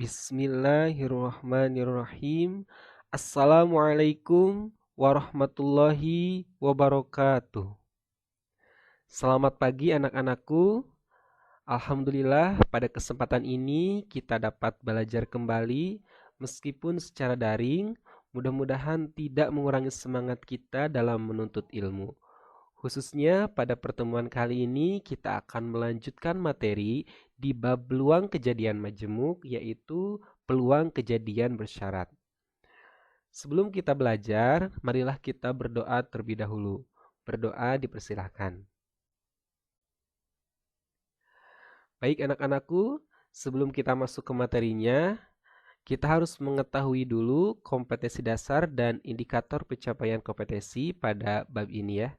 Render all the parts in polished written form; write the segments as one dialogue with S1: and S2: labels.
S1: Bismillahirrahmanirrahim. Assalamualaikum warahmatullahi wabarakatuh. Selamat pagi anak-anakku. Alhamdulillah pada kesempatan ini kita dapat belajar kembali meskipun secara daring. Mudah-mudahan tidak mengurangi semangat kita dalam menuntut ilmu. Khususnya pada pertemuan kali ini kita akan melanjutkan materi di bab peluang kejadian majemuk, yaitu peluang kejadian bersyarat. Sebelum kita belajar, marilah kita berdoa terlebih dahulu. Berdoa dipersilahkan. Baik anak-anakku, sebelum kita masuk ke materinya, kita harus mengetahui dulu kompetensi dasar dan indikator pencapaian kompetensi pada bab ini ya.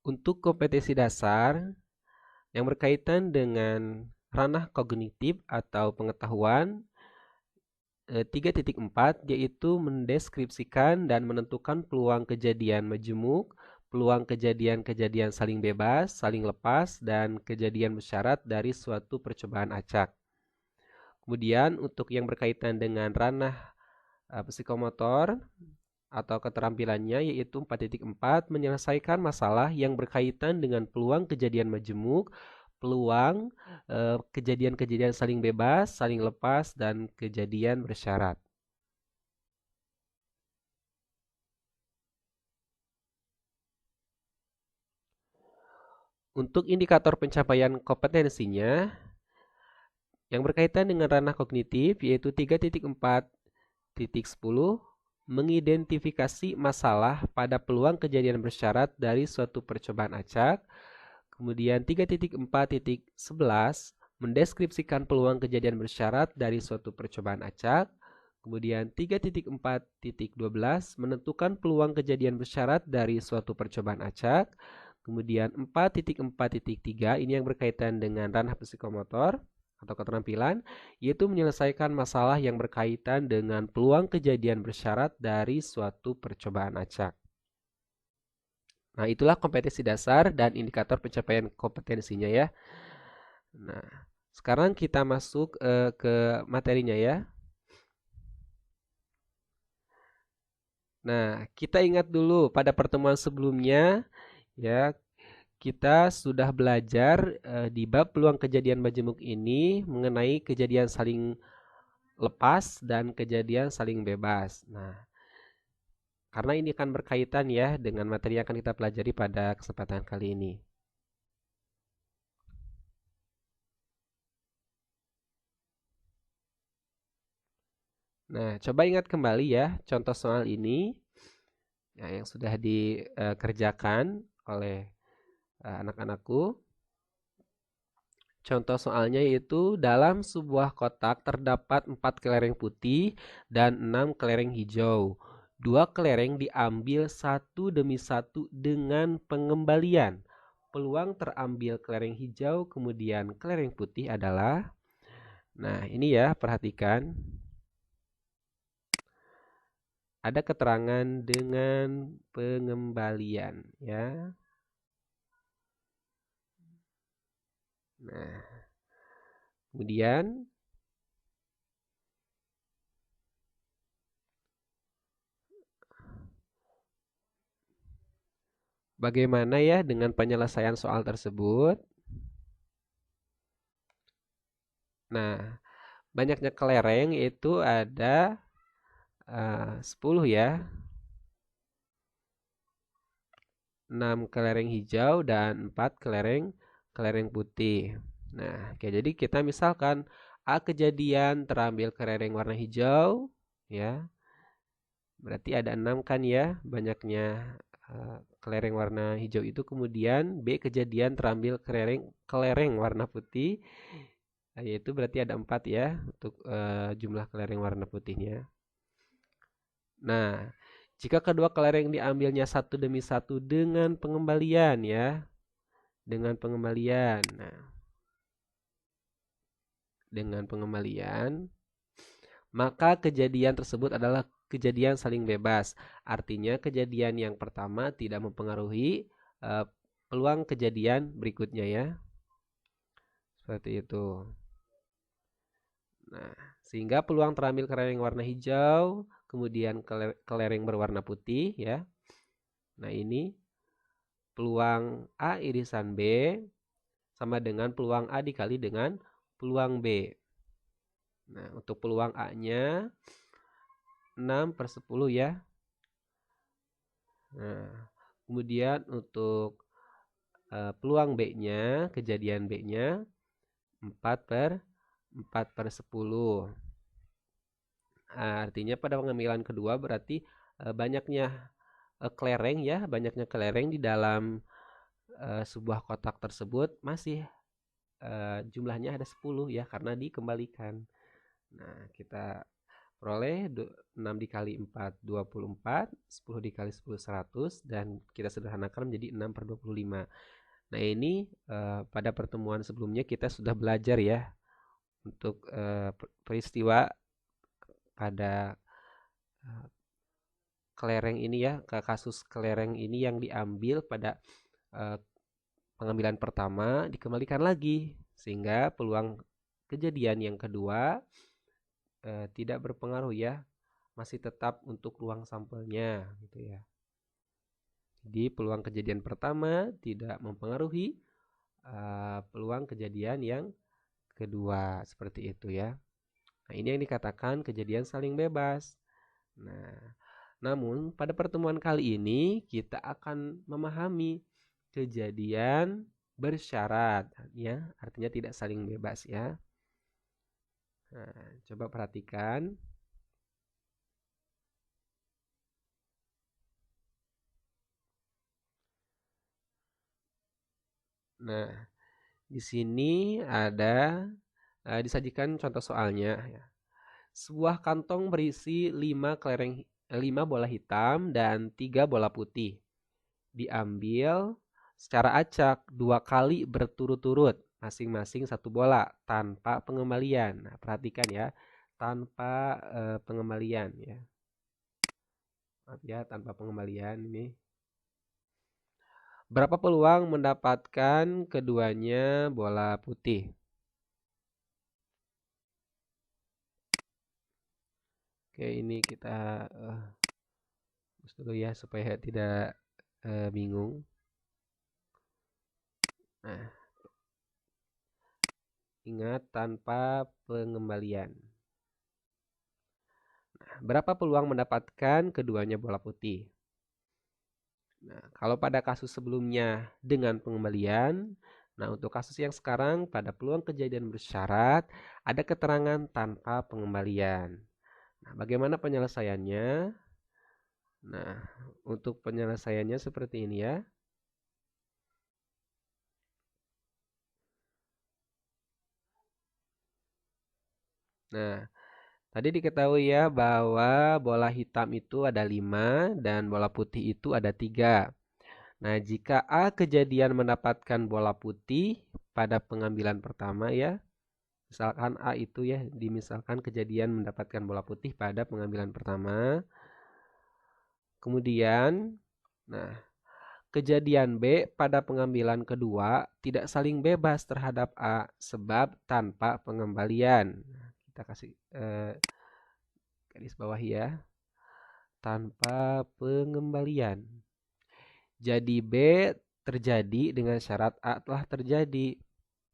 S1: Untuk kompetensi dasar yang berkaitan dengan ranah kognitif atau pengetahuan 3.4 yaitu mendeskripsikan dan menentukan peluang kejadian majemuk, peluang kejadian-kejadian saling bebas, saling lepas, dan kejadian bersyarat dari suatu percobaan acak. Kemudian untuk yang berkaitan dengan ranah psikomotor atau keterampilannya yaitu 4.4 menyelesaikan masalah yang berkaitan dengan peluang kejadian majemuk, peluang kejadian-kejadian saling bebas, saling lepas, dan kejadian bersyarat. Untuk indikator pencapaian kompetensinya yang berkaitan dengan ranah kognitif yaitu 3.4.10 mengidentifikasi masalah pada peluang kejadian bersyarat dari suatu percobaan acak. Kemudian 3.4.11 mendeskripsikan peluang kejadian bersyarat dari suatu percobaan acak. Kemudian 3.4.12 menentukan peluang kejadian bersyarat dari suatu percobaan acak. Kemudian 4.4.3 ini yang berkaitan dengan ranah psikomotor atau keterampilan, yaitu menyelesaikan masalah yang berkaitan dengan peluang kejadian bersyarat dari suatu percobaan acak. Nah, itulah kompetensi dasar dan indikator pencapaian kompetensinya ya. Nah, sekarang kita masuk ke materinya ya. Nah, kita ingat dulu pada pertemuan sebelumnya ya, kita sudah belajar di bab peluang kejadian majemuk ini mengenai kejadian saling lepas dan kejadian saling bebas. Nah, karena ini akan berkaitan ya dengan materi yang akan kita pelajari pada kesempatan kali ini. Nah, coba ingat kembali ya contoh soal ini yang sudah dikerjakan oleh anak-anakku. Contoh soalnya yaitu dalam sebuah kotak terdapat 4 kelereng putih dan 6 kelereng hijau. 2 kelereng diambil satu demi satu dengan pengembalian. Peluang terambil kelereng hijau kemudian kelereng putih adalah, nah ini ya perhatikan. Ada keterangan dengan pengembalian ya. Nah, kemudian bagaimana ya dengan penyelesaian soal tersebut? Nah, banyaknya kelereng itu ada 10 ya. 6 kelereng hijau dan 4 kelereng putih. Nah, oke, jadi kita misalkan A kejadian terambil kelereng warna hijau ya. Berarti ada 6 kan ya banyaknya kelereng warna hijau itu. Kemudian B kejadian terambil kelereng warna putih. Yaitu berarti ada 4 ya untuk jumlah kelereng warna putihnya. Nah, Jika kedua kelereng diambilnya satu demi satu dengan pengembalian ya, dengan pengembalian. Nah, dengan pengembalian, maka kejadian tersebut adalah kejadian saling bebas. Artinya kejadian yang pertama tidak mempengaruhi peluang kejadian berikutnya ya. Seperti itu. Nah, sehingga peluang terambil kelereng warna hijau, kemudian kelereng berwarna putih ya. Nah, ini peluang A irisan B sama dengan peluang A dikali dengan peluang B. Nah, untuk peluang A-nya 6/10 ya. Nah, kemudian untuk peluang B-nya, kejadian B-nya 4/10. Artinya pada pengambilan kedua berarti banyaknya kelereng ya, banyaknya kelereng di dalam sebuah kotak tersebut masih jumlahnya ada 10 ya karena dikembalikan. Nah, kita peroleh 6 dikali 4 24, 10 dikali 10 100 dan kita sederhanakan menjadi 6/25. Nah, ini pada pertemuan sebelumnya kita sudah belajar ya untuk peristiwa pada kelereng ini ya, kasus kelereng ini yang diambil pada pengambilan pertama dikembalikan lagi sehingga peluang kejadian yang kedua tidak berpengaruh ya, masih tetap untuk ruang sampelnya gitu ya. Jadi peluang kejadian pertama tidak mempengaruhi peluang kejadian yang kedua seperti itu ya. Nah, ini yang dikatakan kejadian saling bebas. Nah, namun pada pertemuan kali ini kita akan memahami kejadian bersyarat ya, artinya tidak saling bebas ya. Nah, coba perhatikan. Nah, di sini ada disajikan contoh soalnya ya. Sebuah kantong berisi 5 bola hitam dan 3 bola putih. Diambil secara acak 2 kali berturut-turut, masing-masing 1 bola tanpa pengembalian. Nah, perhatikan ya, tanpa pengembalian ya. Maaf ya, tanpa pengembalian ini. Berapa peluang mendapatkan keduanya bola putih? Oke, ini kita dulu ya supaya tidak bingung. Nah, ingat tanpa pengembalian. Nah, berapa peluang mendapatkan keduanya bola putih? Nah, kalau pada kasus sebelumnya dengan pengembalian, nah untuk kasus yang sekarang pada peluang kejadian bersyarat ada keterangan tanpa pengembalian. Nah, bagaimana penyelesaiannya? Nah, untuk penyelesaiannya seperti ini ya. Nah, tadi diketahui ya bahwa bola hitam itu ada 5 dan bola putih itu ada 3. Nah, jika A kejadian mendapatkan bola putih pada pengambilan pertama ya, misalkan A itu ya, dimisalkan kejadian mendapatkan bola putih pada pengambilan pertama. Kemudian, nah, kejadian B pada pengambilan kedua tidak saling bebas terhadap A sebab tanpa pengembalian. Nah, kita kasih garis bawah ya, tanpa pengembalian. Jadi B terjadi dengan syarat A telah terjadi.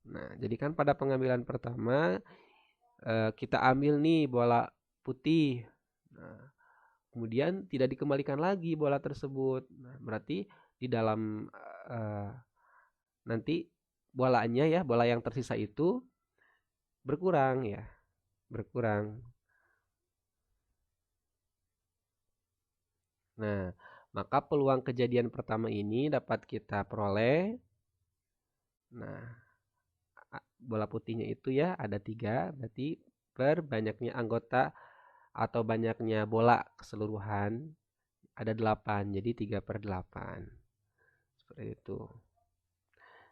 S1: Nah, jadi kan pada pengambilan pertama kita ambil nih bola putih. Nah, kemudian tidak dikembalikan lagi bola tersebut. Nah, berarti di dalam nanti bolanya ya, bola yang tersisa itu berkurang ya, berkurang. Nah, maka peluang kejadian pertama ini dapat kita peroleh. Nah, bola putihnya itu ya ada 3, berarti per banyaknya anggota atau banyaknya bola keseluruhan ada 8, jadi 3/8. Seperti itu.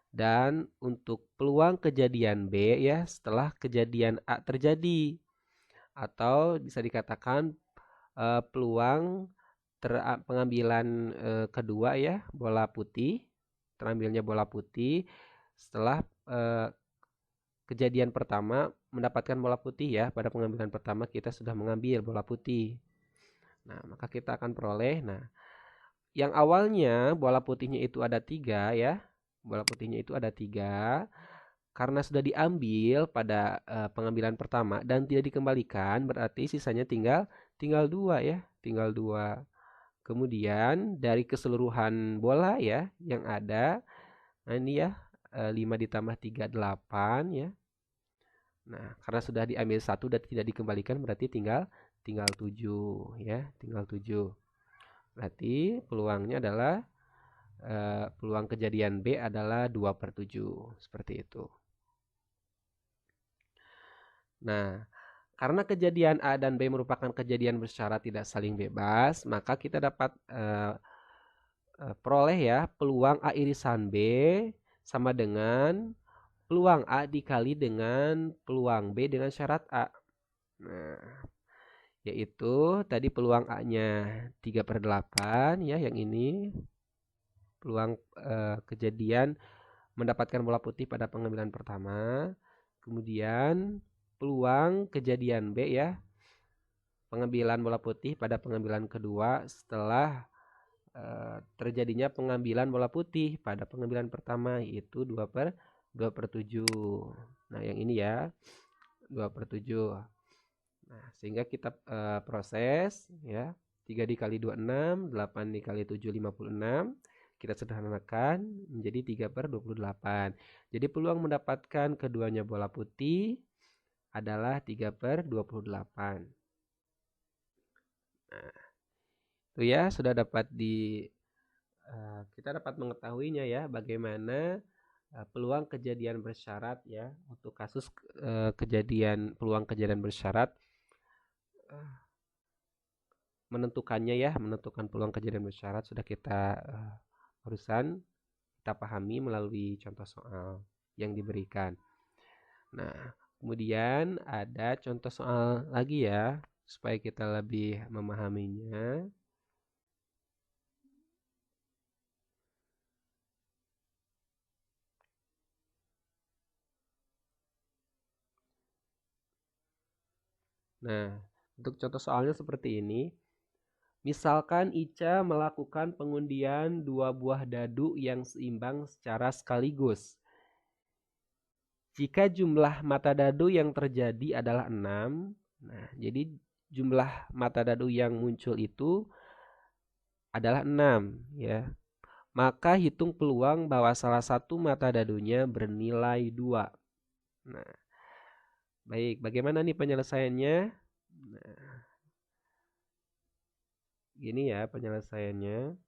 S1: Dan untuk peluang kejadian B ya, setelah kejadian A terjadi, atau bisa dikatakan peluang pengambilan kedua ya, bola putih, terambilnya bola putih setelah kejadian pertama mendapatkan bola putih ya. Pada pengambilan pertama kita sudah mengambil bola putih. Nah, maka kita akan peroleh. Nah, yang awalnya bola putihnya itu ada 3 ya. Bola putihnya itu ada 3. Karena sudah diambil pada pengambilan pertama dan tidak dikembalikan, berarti sisanya tinggal 2 ya. Tinggal 2. Kemudian dari keseluruhan bola ya yang ada, nah ini ya 5 ditambah 3 8 ya. Nah, karena sudah diambil 1 dan tidak dikembalikan berarti tinggal 7 ya, tinggal 7. Berarti peluangnya adalah peluang kejadian B adalah 2/7 seperti itu. Nah, karena kejadian A dan B merupakan kejadian bersyarat tidak saling bebas, maka kita dapat peroleh ya peluang A irisan B sama dengan peluang A dikali dengan peluang B dengan syarat A. Nah, yaitu tadi peluang A-nya 3/8 ya, yang ini peluang kejadian mendapatkan bola putih pada pengambilan pertama. Kemudian peluang kejadian B ya, pengambilan bola putih pada pengambilan kedua setelah terjadinya pengambilan bola putih pada pengambilan pertama, yaitu 2/7. Nah, yang ini ya 2/7. Nah, sehingga kita proses ya, 3 dikali 2 6, 8 dikali 7 56. Kita sederhanakan menjadi 3/28. Jadi peluang mendapatkan keduanya bola putih adalah 3/28. Nah, itu ya sudah dapat kita dapat mengetahuinya ya bagaimana peluang kejadian bersyarat ya, untuk kasus peluang kejadian bersyarat menentukannya ya, menentukan peluang kejadian bersyarat sudah kita barusan kita pahami melalui contoh soal yang diberikan. Nah, kemudian ada contoh soal lagi ya supaya kita lebih memahaminya. Nah, untuk contoh soalnya seperti ini. Misalkan Ica melakukan pengundian 2 buah dadu yang seimbang secara sekaligus. Jika jumlah mata dadu yang terjadi adalah 6, nah jadi jumlah mata dadu yang muncul itu adalah 6 ya. Maka hitung peluang bahwa salah satu mata dadunya bernilai 2. Nah, baik, bagaimana nih penyelesaiannya? Nah, gini ya penyelesaiannya.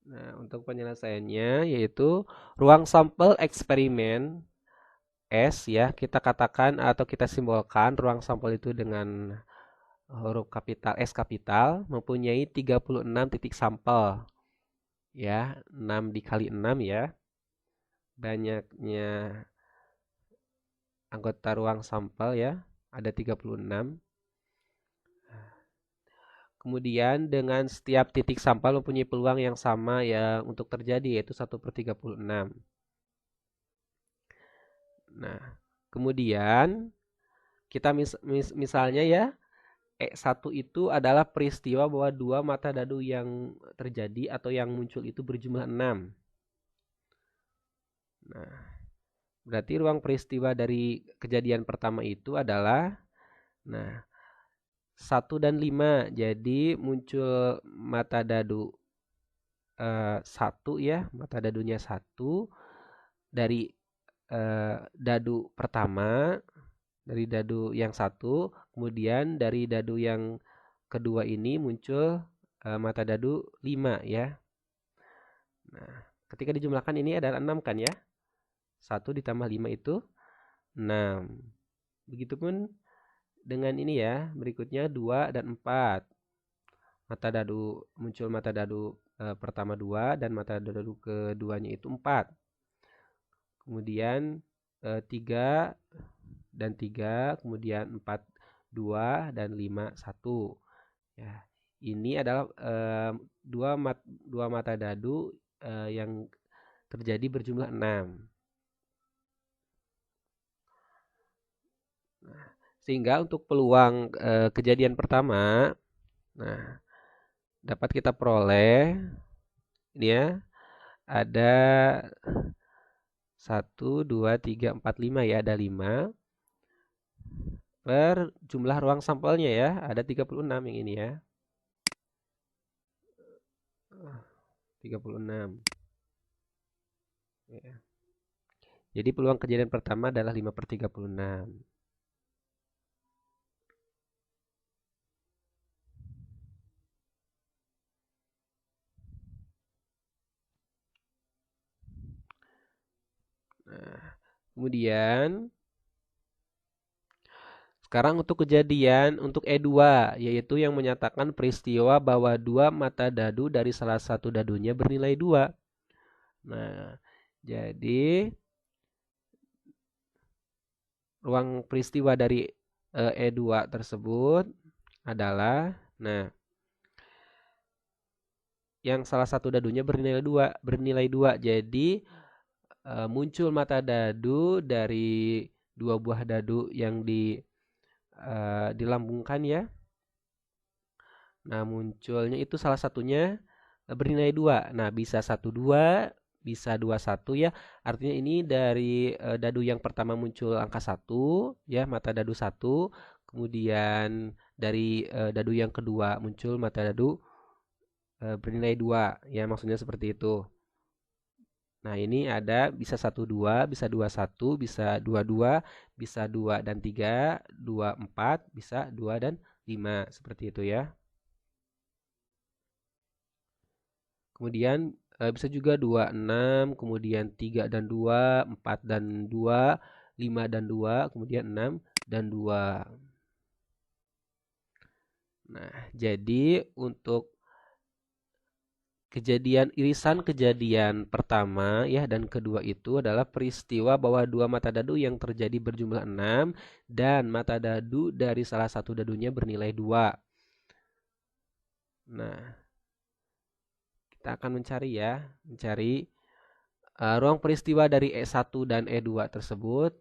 S1: Nah, untuk penyelesaiannya yaitu ruang sampel eksperimen S ya, kita katakan atau kita simbolkan ruang sampel itu dengan huruf kapital S kapital mempunyai 36 titik sampel. Ya, 6 dikali 6 ya. Banyaknya anggota ruang sampel ya, ada 36. Kemudian dengan setiap titik sampel mempunyai peluang yang sama ya untuk terjadi yaitu 1/36. Nah, kemudian kita misalnya ya E1 itu adalah peristiwa bahwa 2 mata dadu yang terjadi atau yang muncul itu berjumlah 6. Nah, berarti ruang peristiwa dari kejadian pertama itu adalah, nah, 1 dan 5. Jadi muncul mata dadu 1 ya, mata dadunya 1 dari dadu pertama, dari dadu yang 1, kemudian dari dadu yang kedua ini muncul mata dadu 5 ya. Nah, ketika dijumlahkan ini adalah 6 kan ya. 1 ditambah 5 itu 6. Begitupun dengan ini ya, berikutnya 2 dan 4. Mata dadu muncul mata dadu pertama 2 dan mata dadu keduanya itu 4. Kemudian 3 dan 3, kemudian 4, 2 dan 5, 1. Ya, ini adalah dua mata dadu yang terjadi berjumlah 6. Nah, sehingga untuk peluang kejadian pertama, nah, dapat kita peroleh ini ya, ada 1, 2, 3, 4, 5 ya, ada 5 per jumlah ruang sampelnya ya, ada 36 yang ini ya. 36. Ya. Jadi peluang kejadian pertama adalah 5/36. Nah, kemudian sekarang untuk kejadian untuk E2, yaitu yang menyatakan peristiwa bahwa dua mata dadu dari salah satu dadunya bernilai 2. Nah, jadi ruang peristiwa dari E2 tersebut adalah, nah, yang salah satu dadunya bernilai 2. Jadi muncul mata dadu dari dua buah dadu yang dilambungkan ya. Nah, munculnya itu salah satunya bernilai 2. Nah, bisa 1, 2, bisa 2, 1 ya. Artinya ini dari dadu yang pertama muncul angka 1 ya, mata dadu 1. Kemudian dari dadu yang kedua muncul mata dadu bernilai 2 ya, maksudnya seperti itu. Nah, ini ada bisa 1, 2, bisa 2, 1, bisa 2, 2, bisa 2 dan 3, 2, 4, bisa 2 dan 5. Seperti itu ya. Kemudian bisa juga 2, 6, kemudian 3 dan 2, 4 dan 2, 5 dan 2, kemudian 6 dan 2. Nah, jadi untuk irisan kejadian pertama ya dan kedua itu adalah peristiwa bahwa dua mata dadu yang terjadi berjumlah 6 dan mata dadu dari salah satu dadunya bernilai 2. Nah, kita akan mencari ruang peristiwa dari E1 dan E2 tersebut.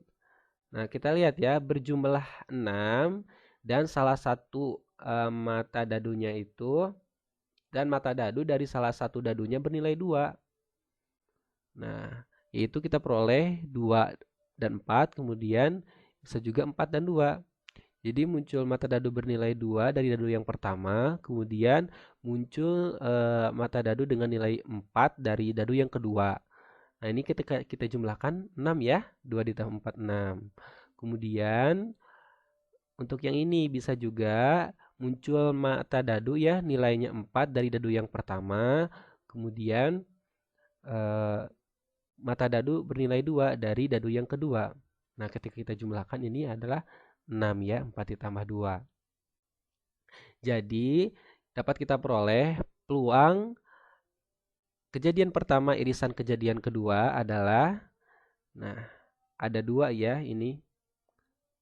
S1: Nah, kita lihat ya, berjumlah 6 dan salah satu mata dadunya itu dan mata dadu dari salah satu dadunya bernilai 2. Nah, yaitu kita peroleh 2 dan 4, kemudian bisa juga 4 dan 2. Jadi muncul mata dadu bernilai 2 dari dadu yang pertama, kemudian muncul mata dadu dengan nilai 4 dari dadu yang kedua. Nah, ini ketika kita jumlahkan 6 ya, 2 ditambah 4, 6. Kemudian untuk yang ini bisa juga muncul mata dadu ya, nilainya 4 dari dadu yang pertama, kemudian mata dadu bernilai 2 dari dadu yang kedua. Nah, ketika kita jumlahkan ini adalah 6 ya, 4 ditambah 2. Jadi, dapat kita peroleh peluang kejadian pertama irisan kejadian kedua adalah, nah, ada 2 ya, ini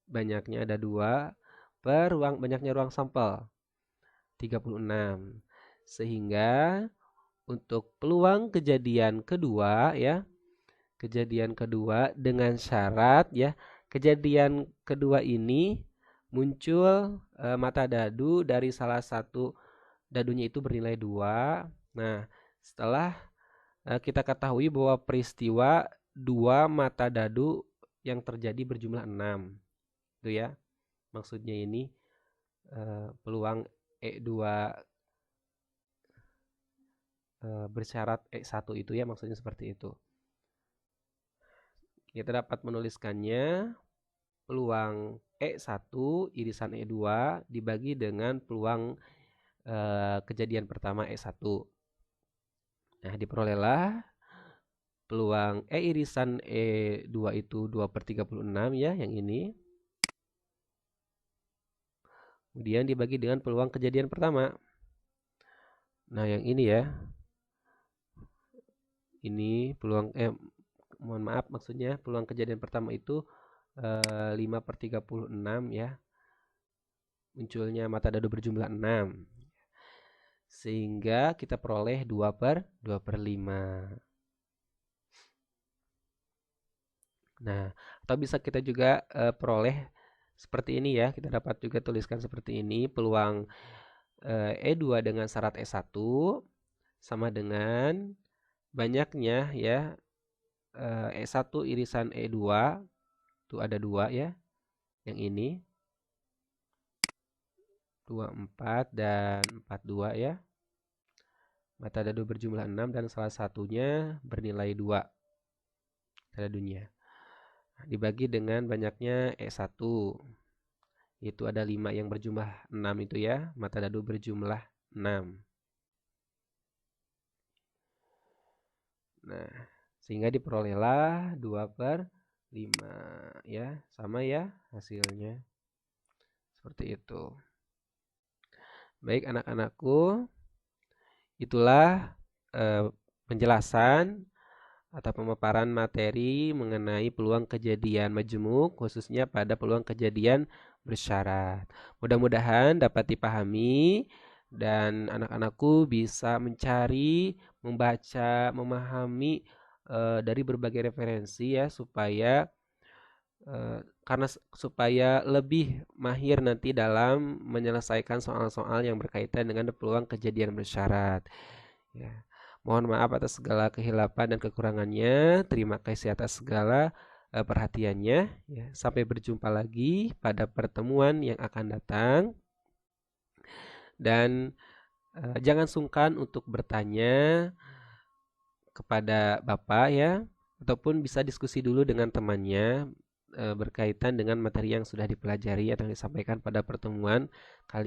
S1: banyaknya ada 2 per banyaknya ruang sampel 36. Sehingga untuk peluang kejadian kedua ya, kejadian kedua dengan syarat ya, kejadian kedua ini muncul mata dadu dari salah satu dadunya itu bernilai 2. Nah, setelah kita ketahui bahwa peristiwa dua mata dadu yang terjadi berjumlah 6. Itu ya, maksudnya ini. peluang E2 bersyarat E1 itu ya, maksudnya seperti itu. Kita dapat menuliskannya peluang E1 irisan E2 dibagi dengan peluang kejadian pertama E1. Nah, diperolehlah peluang E irisan E2 itu 2/36 ya, yang ini. Kemudian dibagi dengan peluang kejadian pertama. Nah, yang ini ya. Ini peluang mohon maaf, maksudnya peluang kejadian pertama itu 5/36 ya. Munculnya mata dadu berjumlah 6. Sehingga kita peroleh 2/5. Nah, atau bisa kita juga peroleh seperti ini ya. Kita dapat juga tuliskan seperti ini. Peluang E2 dengan syarat E1 sama dengan banyaknya ya E1 irisan E2. Itu ada 2 ya. Yang ini 24 dan 42 ya. Mata dadu berjumlah 6 dan salah satunya bernilai 2. Mata dadunya. Dibagi dengan banyaknya E1. Itu ada 5 yang berjumlah 6 itu ya. Mata dadu berjumlah 6. Nah, sehingga diperolehlah 2/5 ya. Sama ya hasilnya. Seperti itu. Baik anak-anakku, itulah penjelasan atau pemaparan materi mengenai peluang kejadian majemuk, khususnya pada peluang kejadian bersyarat. Mudah-mudahan dapat dipahami dan anak-anakku bisa mencari, membaca, memahami dari berbagai referensi ya, supaya supaya lebih mahir nanti dalam menyelesaikan soal-soal yang berkaitan dengan peluang kejadian bersyarat. Ya. Mohon maaf atas segala kehilapan dan kekurangannya. Terima kasih atas segala perhatiannya. Ya. Sampai berjumpa lagi pada pertemuan yang akan datang. Dan jangan sungkan untuk bertanya kepada Bapak ya, ataupun bisa diskusi dulu dengan temannya berkaitan dengan materi yang sudah dipelajari atau disampaikan pada pertemuan kali